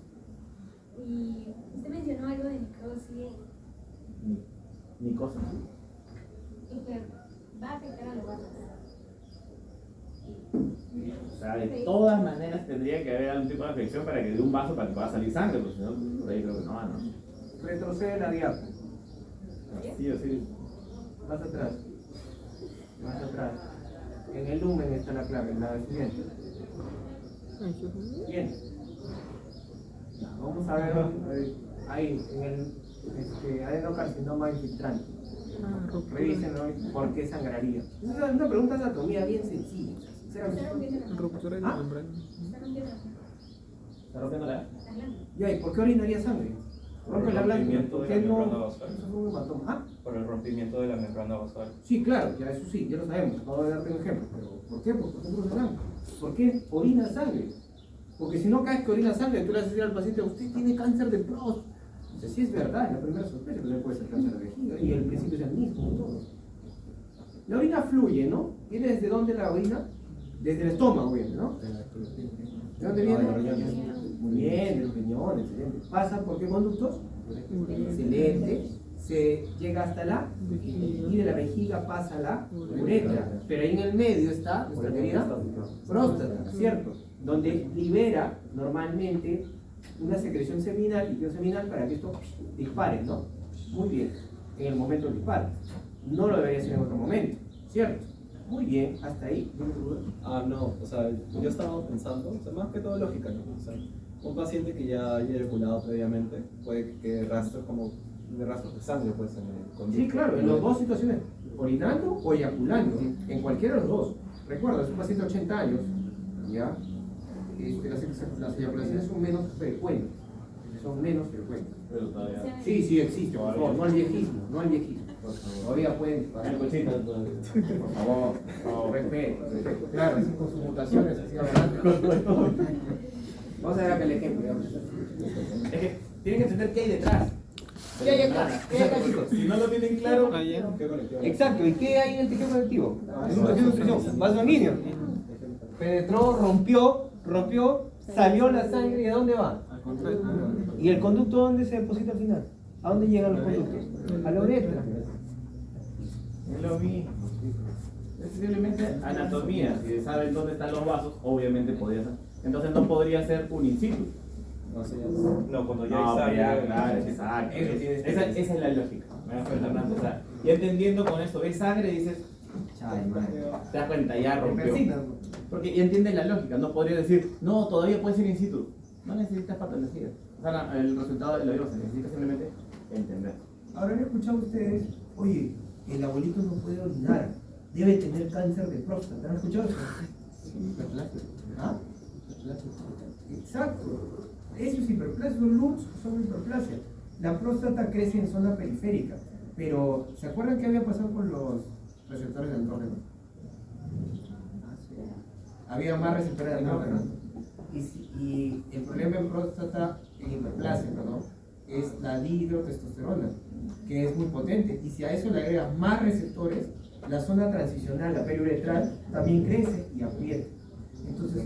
Y usted mencionó algo de necrosis, Ni cosas. y que va a afectar a los vasos. O sea, de todas maneras tendría que haber algún tipo de afección para que de un vaso para que pueda salir sangre, porque si no, por ahí creo que no va, ¿no? Retrocede la diapro. Sí o sí. Más atrás. En el lumen está la clave, la siguiente. Bien. Vamos a ver ahí, en el adenocarcinoma infiltrante. Revisen por qué sangraría. Es una pregunta de anatomía bien sencilla. Sinceramente. Ruptura de la membrana. Está rompiendo ¿Está rompiendo la? las glándulas. Ya, ¿y por qué orinaría sangre? Rompe la glándula. rompimiento ¿Por de qué la no? membrana basal. Eso fue un hematoma. ¿Ah? Por el rompimiento de la membrana basal. Sí, claro, ya eso sí, ya lo sabemos. Acabo de darte un ejemplo. Pero ¿por qué? Porque nosotros oramos. ¿Por qué orina sangre? Porque si no caes que orina sangre, tú le haces decir al paciente, usted tiene cáncer de próstata. Entonces, sí es verdad, es la primera sospecha, pero también puede ser cáncer de vejiga. Y el principio es el mismo, todo. La orina fluye, ¿no? ¿Viene desde dónde la orina? Desde el estómago viene, ¿no? ¿De dónde viene? Muy bien, de los riñones, excelente. ¿Pasa por qué conductos? Excelente. Se llega hasta la y de la vejiga pasa a la uretra. Pero ahí en el medio está nuestra querida próstata, ¿cierto? Donde libera normalmente una secreción seminal, líquido seminal, para que esto dispare, ¿no? Muy bien, en el momento del disparo. No lo debería hacer en otro momento, ¿cierto? Muy bien, hasta ahí. Ah, no, o sea, yo estaba pensando, o sea, más que todo lógica, ¿no? O sea, un paciente que ya haya eyaculado previamente puede que quede rastros como de rastros de sangre, pues, en el conducto. Sí, claro, en las dos situaciones, orinando o eyaculando, en cualquiera de los dos. Recuerda, es un paciente de 80 años, ¿ya? Las eyaculaciones son menos frecuentes. Pero todavía. Sí, existe, por favor, no al viejismo. Todavía pueden El cochino. por favor, respeto. Claro, así con sus mutaciones, así adelante. Vamos a ver acá el ejemplo. Es que tienen que entender qué hay detrás. ¿Qué hay acá? ¿Qué hay acá, chicos? Si no lo tienen claro, Exacto, ¿y qué hay en el tejido conectivo? Es un tejido de nutrición, vaso sanguíneo. Penetró, rompió, salió la sangre, ¿y a dónde va? ¿Y el conducto dónde se deposita al final? ¿A dónde llegan los conductos? A la uretra. es lo mismo. Es simplemente anatomía. Si saben dónde están los vasos, obviamente podría ser. Entonces no podría ser un in situ. No sé, No, cuando ya No, hay sangre. ya, claro, exacto. Esa es la lógica. ¿Me Fernando? O sea, y entendiendo con esto, ves sangre y dices, te das cuenta, ya rompió. Porque y entiendes la lógica, no podría decir, no, todavía puede ser in situ. No necesitas patología. O sea, el resultado lo digo, se necesita simplemente entender. Ahora han escuchado ustedes, oye, el abuelito no puede orinar, debe tener cáncer de próstata. ¿Han escuchado eso? ¿Ah? Exacto. Eso es hiperplasia, los LUMS son hiperplasia. La próstata crece en zona periférica, pero ¿se acuerdan qué había pasado con los receptores de andrógeno? Había más receptores de andrógeno. Y el problema en próstata, en hiperplasia, perdón, es la dihidrotestosterona, que es muy potente. Y si a eso le agregas más receptores, la zona transicional, la periuretral, también crece y aprieta. Entonces,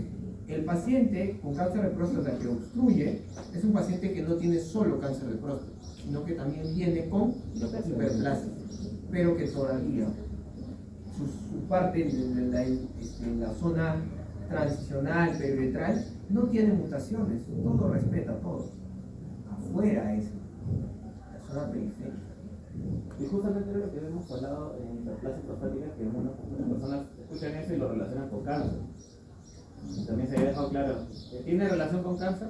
el paciente con cáncer de próstata que obstruye es un paciente que no tiene solo cáncer de próstata, sino que también viene con hiperplasia, pero que todavía su parte en la zona transicional, periuretral, no tiene mutaciones, todo respeta todo. Afuera es la zona periférica. Y justamente lo que hemos hablado en hiperplasia prostática, que muchas personas escuchan eso y lo relacionan con cáncer. También se había dejado claro, ¿tiene relación con cáncer?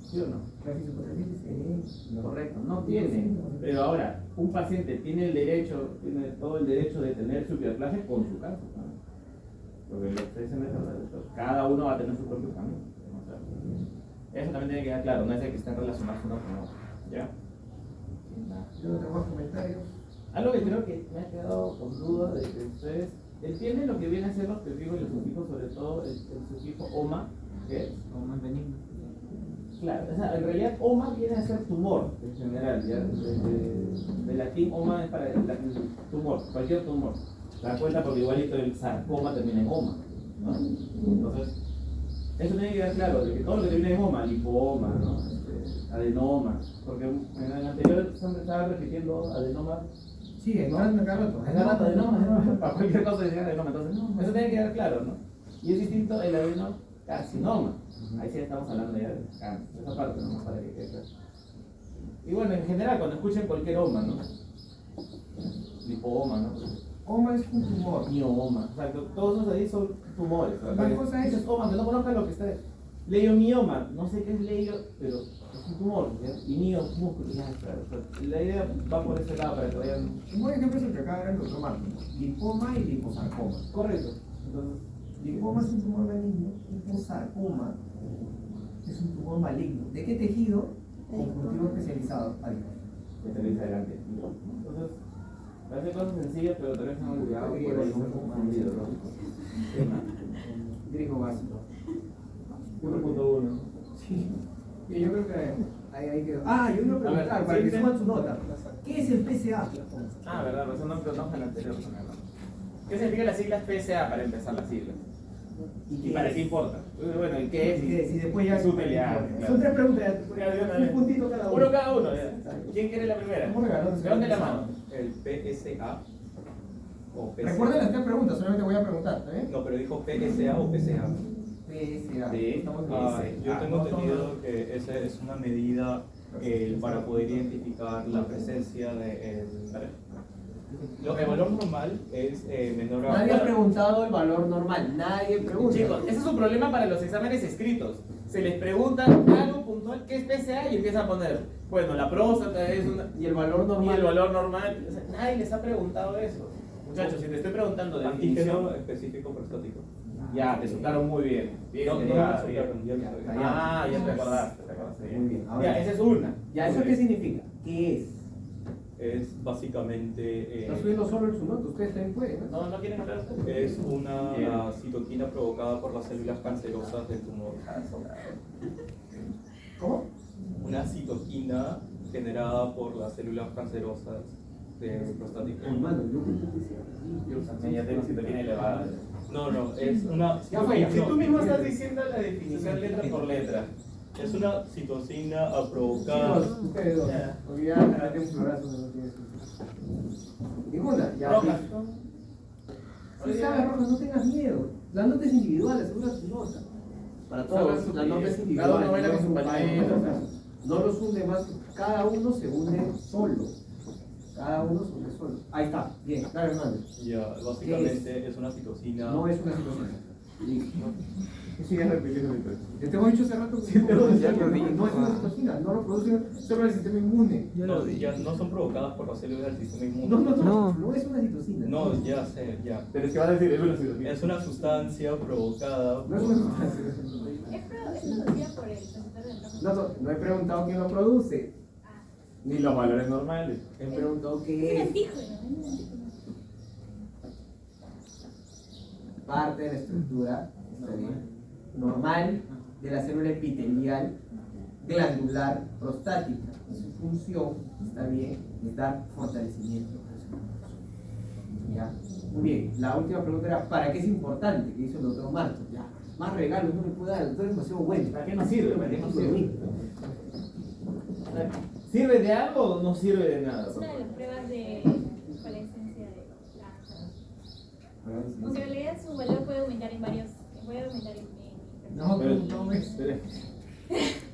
¿Sí o no? La fisiopatología es diferente. Correcto, no tiene. Pero ahora, un paciente tiene el derecho, tiene todo el derecho de tener su hiperplasia con su cáncer, ¿no? Porque lo que ustedes dicen es verdad, cada uno va a tener su propio camino. O sea, eso también tiene que quedar claro, no es de que estén relacionados uno con otro. ¿Ya? Yo no tengo más comentarios. Algo que creo que me ha quedado con duda de que ustedes entienden lo que viene a ser los prefijos y los sufijos, sobre todo el sufijo OMA, que es O más benigno. claro, o sea, en realidad OMA viene a ser tumor en general, ¿ya? De latín OMA es para el tumor, cualquier tumor. ¿Te das cuenta? Porque igualito el sarcoma termina en OMA, ¿no? Entonces, eso tiene que quedar claro, de que todo lo que termina en OMA, lipoma, ¿no? Adenoma, porque en el anterior siempre estaba repitiendo adenoma. Sí, en cada rato. Agarrando adenoma, para cualquier cosa decían adenoma, entonces no, eso tiene que quedar claro, ¿no? Y es distinto el adenocarcinoma, ahí sí estamos hablando ya de cáncer, esa parte no para que quede claro. Y bueno, en general, cuando escuchen cualquier oma, ¿no? Lipoma, ¿no? OMA es un tumor. Mioma, o sea, todos esos ahí son tumores. La cosa es- oma, que no conozcan lo que está. Leiomioma, no sé qué es leio, pero es un tumor, ¿ya? Y mio, músculo, ya, claro. O sea, la idea va por ese lado para que vayan. Un buen ejemplo es el que acaba de dar el doctor Martín. Lipoma y liposarcoma. Correcto. Entonces, Lipoma es un tumor benigno, liposarcoma es un tumor maligno. ¿De qué tejido? Conjuntivo especializado. Adiós. ya te lo hice adelante. Entonces, parece cosas sencillas, pero tal vez se han olvidado por algún confundido, ¿no? Griego básico. 1.1. Sí. Y yo creo que ahí quedó. Ah, yo iba a preguntar, A ver, para que sí, suban su nota. ¿Qué es el PSA? Ah, verdad, pero eso no preguntamos en el anterior. ¿Qué significan las siglas PSA para empezar las siglas? ¿Y para qué importa? Bueno, ¿y qué es? Y después ya. Su utilidad. Son tres preguntas, Claro, un puntito cada uno. Uno cada uno. ¿Ya? ¿Quién quiere la primera? Vamos regalando. Levante la mano. El PSA o PSA. Recuerden las tres preguntas, solamente voy a preguntar, ¿eh? No, pero dijo PSA o PSA. PSA. Sí, Estamos en Ah, PSA. yo tengo no, entendido que esa es una medida para poder identificar la presencia de el valor normal es menor a... Nadie ha preguntado el valor normal, nadie pregunta. Chicos, ese es un problema para los exámenes escritos. Se les pregunta algo puntual, ¿qué es PSA? Y empieza a poner, bueno, la próstata es una... Y el valor Y normal. el valor normal. O sea, nadie les ha preguntado eso. Muchachos, si te estoy preguntando de Antígeno definición, específico prostático. ya, te soltaron muy bien. Bien, No, bien, no, ya, no, bien. ya lo sabía. Ah, ya te acordaste, te acordaste bien. Muy bien. Ahora- Ya, esa es una. ¿Ya eso qué significa? ¿Qué es? Es básicamente... Está subiendo solo el su nota, ustedes también pueden, ¿no? ¿No quieren hablar ustedes? Es una Bien. citoquina provocada por las células cancerosas del tumor. ¿Cómo? Una citoquina generada por las células cancerosas del prostático. Hermano, yo Yo también ya tengo citoquina elevada. No, es una... Ya fue, ya. Si tú mismo estás diciendo la definición letra por letra. Es una citocina provocada... Chicos, ustedes dos. Ya. Porque ya me un florazo, no tiene sentido. Ninguna, ya. Rojas. Si sabes, Rojas, no tengas miedo. La nota es individual, asegura tu nota. Para todos, la nota es individual. Cada uno baila con su no pañuelo. No los hunde más, cada uno se hunde solo. Cada uno se hunde solo. Ahí está, bien, dale, Hernández. Ya, básicamente es una citocina... No es una situación. Sigue repitiendo mi Te hemos dicho hace rato que ya lo dije. no es una citocina, no lo produce solo el sistema inmune. No, ya no son provocadas por las células del sistema inmune. No es una citocina. No, ya sé, ya. Pero es que vas a decir, es una citoquina. Es una sustancia provocada No es una sustancia. Es producida por el receptor del trabajo. No he preguntado quién lo produce. Ni los valores normales. He preguntado Es qué un es. antígeno. Parte de la estructura, está bien, normal de la célula epitelial glandular prostática. Su función, está bien, es dar fortalecimiento. ¿Ya? Muy bien, la última pregunta era, ¿para qué es importante? Que hizo el doctor Marcos, ¿ya? Más regalos no me puede dar, el doctor es demasiado bueno. ¿Para qué nos sirve? ¿Para qué nos sirve? sirve? ¿Sirve de algo o no sirve de nada? Es una de las pruebas de coalescencia de cáncer. Aunque en realidad su valor puede aumentar en varios, puede aumentar en No, Pero, no ves.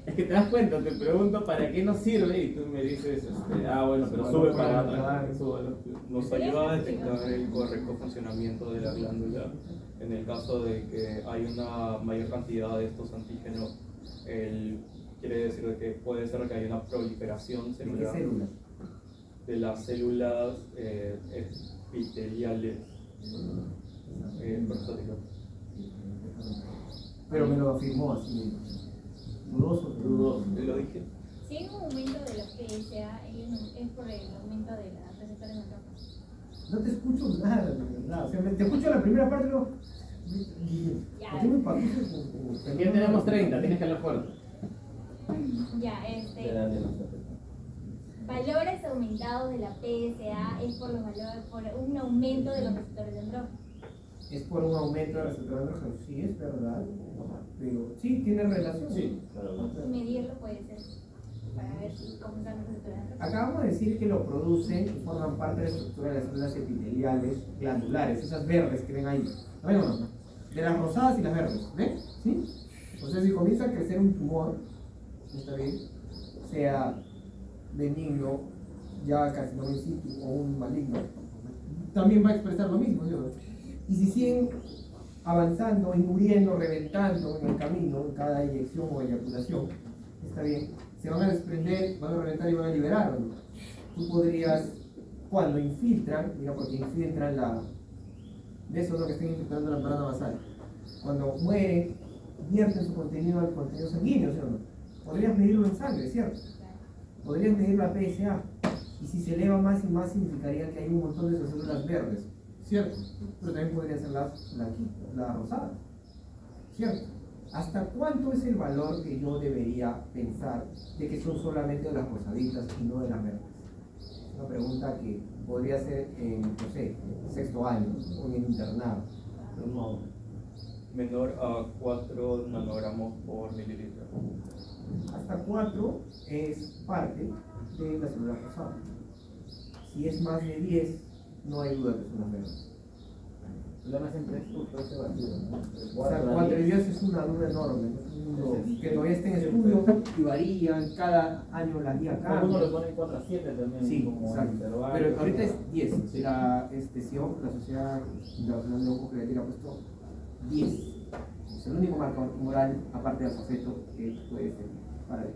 es que te das cuenta, te pregunto para qué nos sirve y tú me dices, bueno, pero sube para atrás, súbelo. Nos ayuda a detectar el correcto funcionamiento de la glándula. En el caso de que hay una mayor cantidad de estos antígenos, quiere decir de que puede ser que haya una proliferación ¿De qué celular células? de las células epiteliales prostáticas. Pero me lo afirmó así. Dudoso, Dudoso. ¿Te lo dije? Si hay un aumento de la PSA, es por el aumento de las receptores endógenos. No te escucho nada, de verdad. O sea, te escucho la primera parte, pero. Ya. ¿Por qué me pareces como.? Ya tenemos 30, tienes que hablar fuerte. Ya, valores aumentados de la PSA es por un aumento de los receptores de andrógenos. Es por un aumento de receptor andrógeno. Sí, es verdad. Pero sí, tiene relación. Sí, claro. Medirlo puede ser para ver cómo están los receptores de andrógenos. Acabamos de decir que lo producen y forman parte de la estructura de las células epiteliales glandulares, esas verdes que ven ahí. ¿No ven o no? De las rosadas y las verdes. ¿Ven? ¿Sí? O sea, si comienza a crecer un tumor, está bien, sea benigno, ya carcinoma in situ o un maligno, también va a expresar lo mismo, ¿no? Y si siguen avanzando y muriendo, reventando en el camino, en cada inyección o eyaculación, está bien, se van a desprender, van a reventar y van a liberar, ¿no? Tú podrías, cuando infiltran, mira, porque infiltran de eso es lo que están infiltrando la membrana basal, cuando mueren, vierten su contenido al contenido sanguíneo, ¿sí o no? Podrías medirlo en sangre, ¿cierto? Podrías medir la PSA, y si se eleva más y más significaría que hay un montón de esas células verdes, ¿cierto? Pero también podría ser la rosada, ¿cierto? ¿Hasta cuánto es el valor que yo debería pensar de que son solamente de las rosaditas y no de las verdes? Una pregunta que podría ser en, no sé, sexto año o en el internado, pero no ahora. Menor a 4 nanogramos por mililitro. Hasta 4 es parte de la célula rosada. Si es más de 10, no hay duda que son las verdes. El problema siempre es justo ese vacío, ¿no? O sea, 4 y 10 es una duda enorme, ¿no? Es un mundo que todavía está en estudio y varían, cada año la guía Algunos le cambia. ponen 4 a 7 también, Sí, como exacto. intervalo. Pero ahorita es 10. La SIO, la Sociedad Internacional de Oncopediatría, ha puesto 10. Es el único marcador tumoral, aparte del alfabeto, que puede ser para él.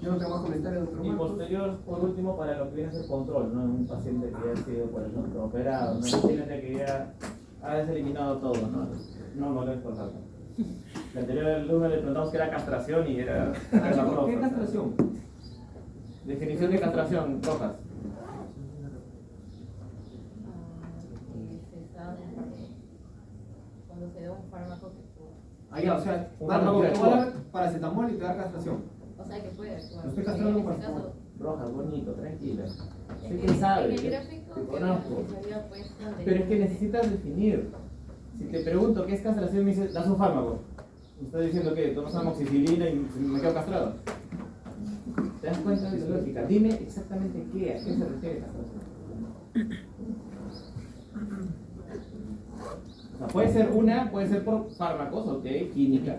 Yo no tengo más comentarios, doctor Y Marcos. posterior, por último, para lo que viene a ser control, ¿no? En un paciente que ya ha sido, por ejemplo, operado, ¿no? Imagínate que ya has eliminado todo, ¿no? No es por algo. La anterior alumno le preguntamos que era castración y era... ¿Qué castración? Definición de castración, Rojas. Cuando se da un fármaco que Ah, ya, o sea, Un te fármaco voy que a dar paracetamol y te da castración. o sea, que puede actuar. Lo estoy castrando En con este caso, Rojas, bonito, tranquila. Sé en que sabe, en el te gráfico que conozco. se había puesto de- Pero es que necesitas definir. Si te pregunto qué es castración, me dices, das un fármaco. Me estás diciendo que tomas amoxicilina y me quedo castrado. ¿Te das cuenta de la lógica? Dime exactamente qué, a qué se refiere castración. O sea, puede ser por fármacos, ok, química.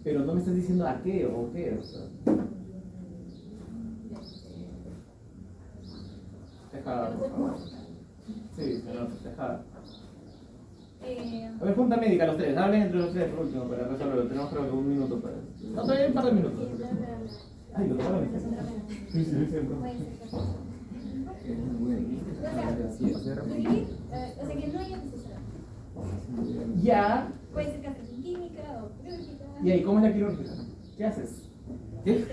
Pero no me estás diciendo a qué o qué. O sea. Dejada, por favor. Sí, señor, dejada. A ver, junta médica los tres, hablen entre los tres por último para resolverlo. Tenemos creo que un minuto para eso. No, todavía hay un par de minutos. Ay, lo tocaron. Sí, sí, sí. O sea, que no haya testosterona. Ya. Puede ser castración química o quirúrgica. ¿Y ahí cómo es la quirúrgica? ¿Qué haces? ¿Qué?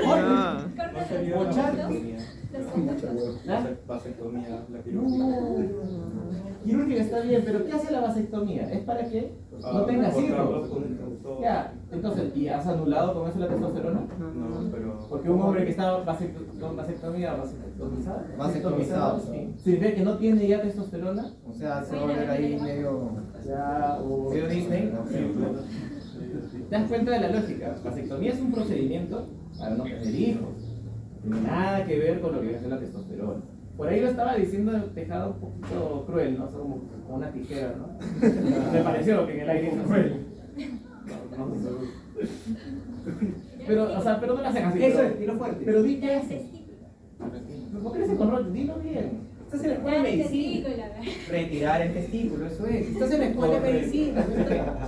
Corta No sería los la Mochar. puntos. vasectomía. Los conductos. ¿Ah? Vasectomía, la quirúrgica. Quirúrgica está bien, pero ¿qué hace la vasectomía? Es para que no tengas Cortar hijos. los conductos. Ya, entonces, ¿y has anulado con eso la testosterona? No, pero. Porque un hombre que está con vasectomía, Vasectomizado. sí, significa que no tiene ya testosterona. O sea, se va a ver ahí medio... Ya, o medio Disney. ¿Te das cuenta de la lógica? Vasectomía es un procedimiento para no tener hijos. No tiene nada que ver con lo que viene a ser la testosterona. Por ahí lo estaba diciendo Tejada un poquito cruel, ¿no? O sea, como una tijera, ¿no? Me pareció que en el aire hizo cruel. Pero, o sea, pero no lo hacen así. Eso pero- es, tiro fuerte. Pero di qué El haces. testículo. ¿Por qué le con rollo? Dilo bien. Estás en la escuela de El medicina. testículo. Retirar el testículo, eso es. Estás en la escuela de medicina.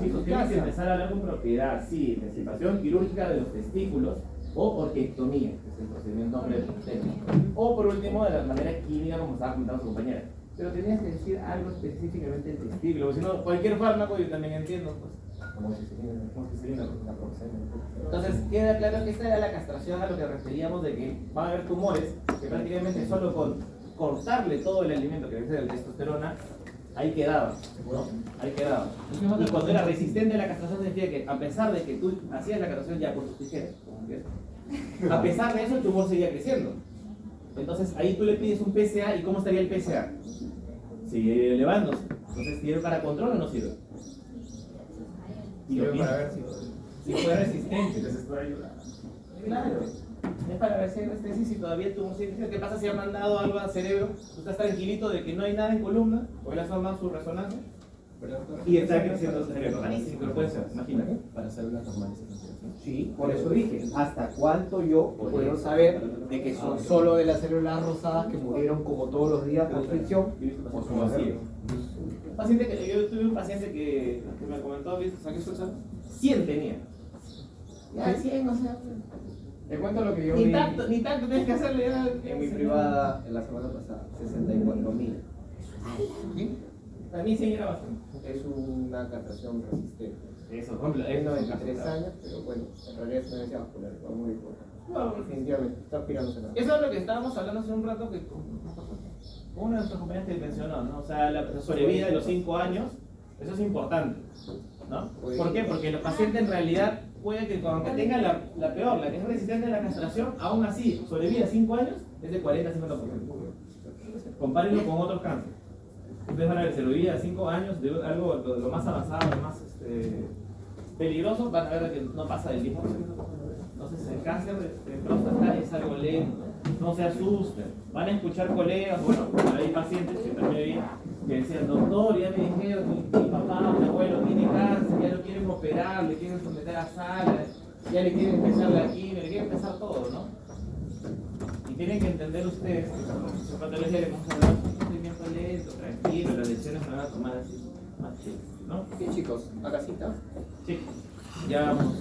Chicos, tienes que empezar a hablar con propiedad. Sí, emancipación quirúrgica de los testículos o orquiectomía, que es el procedimiento técnico. O por último, de la manera química, como estaba comentando su compañera. Pero tenías que decir algo específicamente del testículo, porque si no, cualquier fármaco yo también entiendo, pues, como amoxicilina, la proxenina. Entonces, queda claro que esta era la castración a lo que referíamos de que van a haber tumores que prácticamente solo con cortarle todo el alimento que debe ser la testosterona, ahí quedaba, ¿no? Ahí quedaba. Y cuando era resistente a la castración significa que a pesar de que tú hacías la castración ya por tus tijeras, como quieras, a pesar de eso el tumor seguía creciendo. Entonces ahí tú le pides un PSA y ¿cómo estaría el PSA? Sigue elevándose. Entonces, ¿sirve para control o no sirve? Y lo Sirve para piensas. ver Si fue resistente, entonces puede ayudar. Claro. Es para ver si hay anestesia y todavía tu ¿qué pasa si ha mandado algo al cerebro? Tú estás tranquilito de que no hay nada en columna, o él ha tomado su resonancia y está creciendo el cerebro. Rarísimo, pero puede ser, imagínate. Para células normales. Sí, por eso dije, ¿hasta cuánto yo puedo saber de que son solo de las células rosadas que murieron como todos los días por fricción? O su vacío. Paciente que yo tuve un paciente que me comentó, ¿viste? Saqué su examen. 100 tenía. Ya 100, o sea. Te cuento lo que yo Ni vi tanto tienes que hacerle ya. en mi privada en la semana pasada, 64.000. Para mí 100 era bastante. Es una castración resistente. Eso, por ejemplo, Es es 93 años, pero bueno, en realidad es una herencia vascular, va muy importante. No, Definitivamente, está aspirándose nada. eso es lo que estábamos hablando hace un rato que uno de nuestros compañeros que mencionó, ¿no? O sea, la sobrevida de los 5 años, eso es importante, ¿no? ¿Por qué? Porque el paciente en realidad puede que aunque tenga la peor, la que es resistente a la castración, aún así, sobrevida 5 años es de 40 a 50%. Compárenlo con otros cánceres. Ustedes van a ver, sobrevida a 5 años de algo lo más avanzado, lo más peligroso, van a ver que no pasa del 10%. Entonces el cáncer de próstata es algo lento, no se asusten. Van a escuchar colegas, bueno, hay pacientes que también vi que decían, doctor, ya me dijeron, mi papá, mi abuelo tiene cáncer, ya lo quieren operar, le quieren someter a sala, ya le quieren empezar la quimio, le quieren empezar todo, ¿no? Y tienen que entender ustedes que su patología le vamos a dar un procedimiento lento, tranquilo, las lesiones se van a tomar así, más chill, ¿no? Sí, chicos, a casita. Sí, ya vamos.